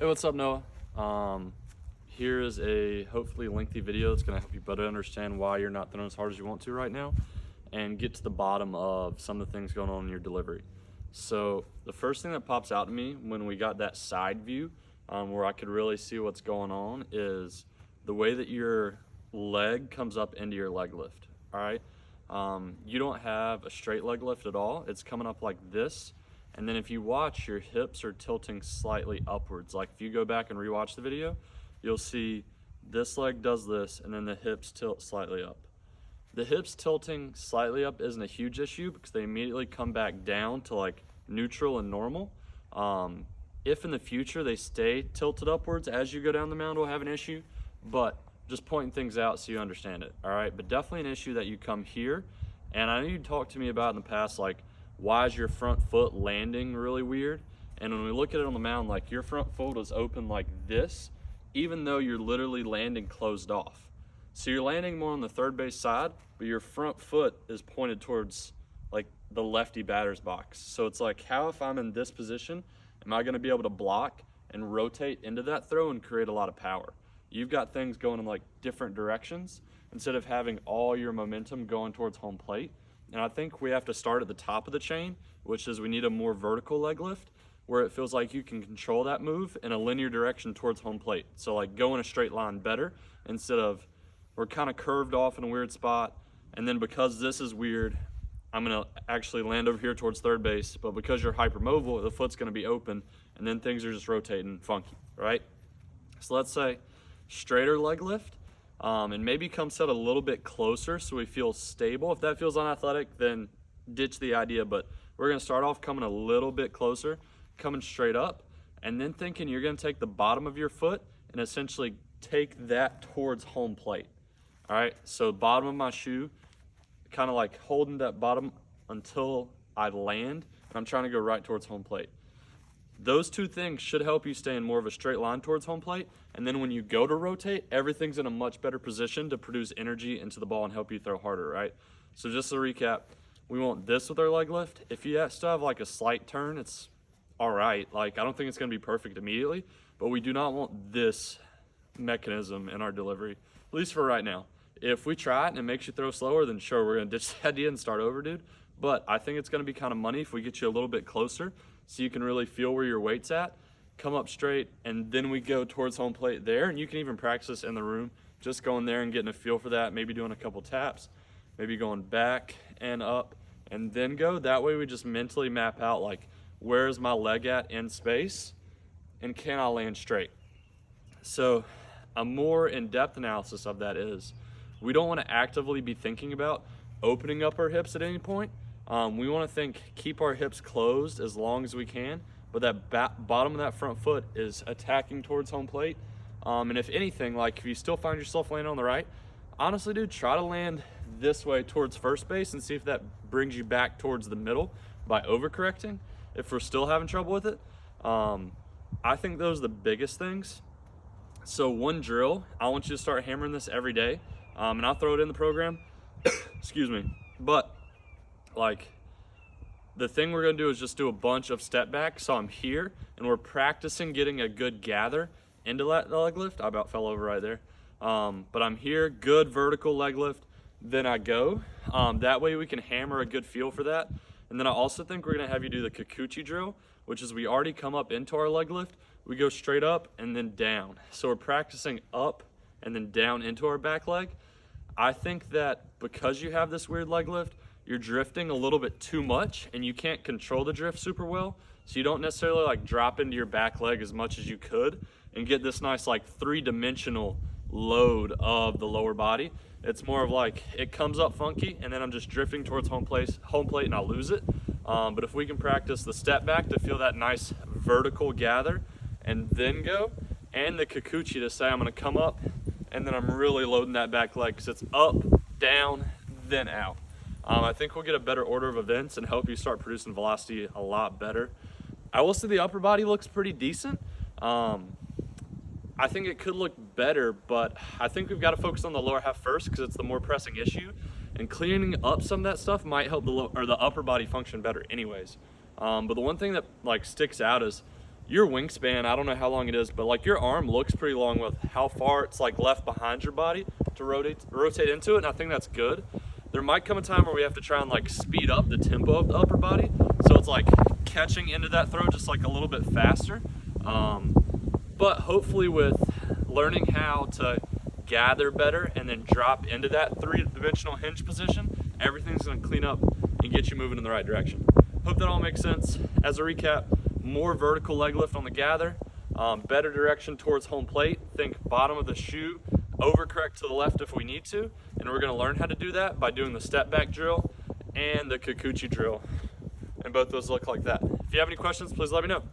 Hey, what's up, Noah? Here is a hopefully lengthy video that's going to help you better understand why you're not throwing as hard as you want to right now and get to the bottom of some of the things going on in your delivery. So the first thing that pops out to me when we got that side view where I could really see what's going on is the way that your leg comes up into your leg lift, all right? You don't have a straight leg lift at all. It's coming up like this. And then if you watch, your hips are tilting slightly upwards. Like if you go back and rewatch the video, you'll see this leg does this and then the hips tilt slightly up. The hips tilting slightly up isn't a huge issue because they immediately come back down to like neutral and normal. If in the future they stay tilted upwards as you go down the mound, we'll have an issue, but just pointing things out so you understand it, all right? But definitely an issue that you come here. And I know you talked to me about in the past, like, why is your front foot landing really weird? And when we look at it on the mound, like your front foot is open like this, even though you're literally landing closed off. So you're landing more on the third base side, but your front foot is pointed towards like the lefty batter's box. So it's like, how if I'm in this position, am I gonna be able to block and rotate into that throw and create a lot of power? You've got things going in like different directions instead of having all your momentum going towards home plate. And I think we have to start at the top of the chain, which is we need a more vertical leg lift where it feels like you can control that move in a linear direction towards home plate. So like go in a straight line better instead of we're kind of curved off in a weird spot. And then because this is weird, I'm gonna actually land over here towards third base, but because you're hypermobile, the foot's gonna be open and then things are just rotating funky, right? So let's say straighter leg lift. And maybe come set a little bit closer so we feel stable. If that feels unathletic, then ditch the idea, but we're gonna start off coming a little bit closer, coming straight up, and then thinking you're gonna take the bottom of your foot and essentially take that towards home plate. All right, so bottom of my shoe, kind of like holding that bottom until I land, and I'm trying to go right towards home plate. Those two things should help you stay in more of a straight line towards home plate. And then when you go to rotate, everything's in a much better position to produce energy into the ball and help you throw harder, right? So just to recap, we want this with our leg lift. If you still have like a slight turn, it's all right. Like, I don't think it's gonna be perfect immediately, but we do not want this mechanism in our delivery, at least for right now. If we try it and it makes you throw slower, then sure, we're gonna ditch the idea and start over, dude. But I think it's gonna be kind of money if we get you a little bit closer so you can really feel where your weight's at, come up straight, and then we go towards home plate there. And you can even practice in the room, just going there and getting a feel for that, maybe doing a couple taps, maybe going back and up, and then go. That way we just mentally map out like, where's my leg at in space, and can I land straight? So a more in-depth analysis of that is, we don't wanna actively be thinking about opening up our hips at any point. We want to keep our hips closed as long as we can, but that bottom of that front foot is attacking towards home plate. And if anything, like if you still find yourself landing on the right, honestly, dude, try to land this way towards first base and see if that brings you back towards the middle by overcorrecting. If we're still having trouble with it, I think those are the biggest things. So one drill, I want you to start hammering this every day, and I'll throw it in the program. Excuse me, but like the thing we're gonna do is just do a bunch of step back. So I'm here and we're practicing getting a good gather into that leg lift. I about fell over right there. But I'm here, good vertical leg lift. Then I go. That way we can hammer a good feel for that. And then I also think we're gonna have you do the Kikuchi drill, which is we already come up into our leg lift. We go straight up and then down. So we're practicing up and then down into our back leg. I think that because you have this weird leg lift, you're drifting a little bit too much and you can't control the drift super well. So you don't necessarily like drop into your back leg as much as you could and get this nice like three-dimensional load of the lower body. It's more of like, it comes up funky and then I'm just drifting towards home plate and I lose it. But if we can practice the step back to feel that nice vertical gather and then go, and the Kikuchi to say I'm gonna come up and then I'm really loading that back leg because it's up, down, then out. I think we'll get a better order of events and help you start producing velocity a lot better. I will say the upper body looks pretty decent. I think it could look better, but I think we've got to focus on the lower half first because it's the more pressing issue. And cleaning up some of that stuff might help the upper body function better anyways. But the one thing that like sticks out is your wingspan, I don't know how long it is, but like your arm looks pretty long with how far it's like left behind your body to rotate into it, and I think that's good. There might come a time where we have to try and like speed up the tempo of the upper body, so it's like catching into that throw just like a little bit faster. But hopefully with learning how to gather better and then drop into that three-dimensional hinge position, everything's gonna clean up and get you moving in the right direction. Hope that all makes sense. As a recap, more vertical leg lift on the gather, better direction towards home plate. Think bottom of the shoe, overcorrect to the left if we need to, and we're gonna learn how to do that by doing the step back drill and the Kikuchi drill. And both those look like that. If you have any questions, please let me know.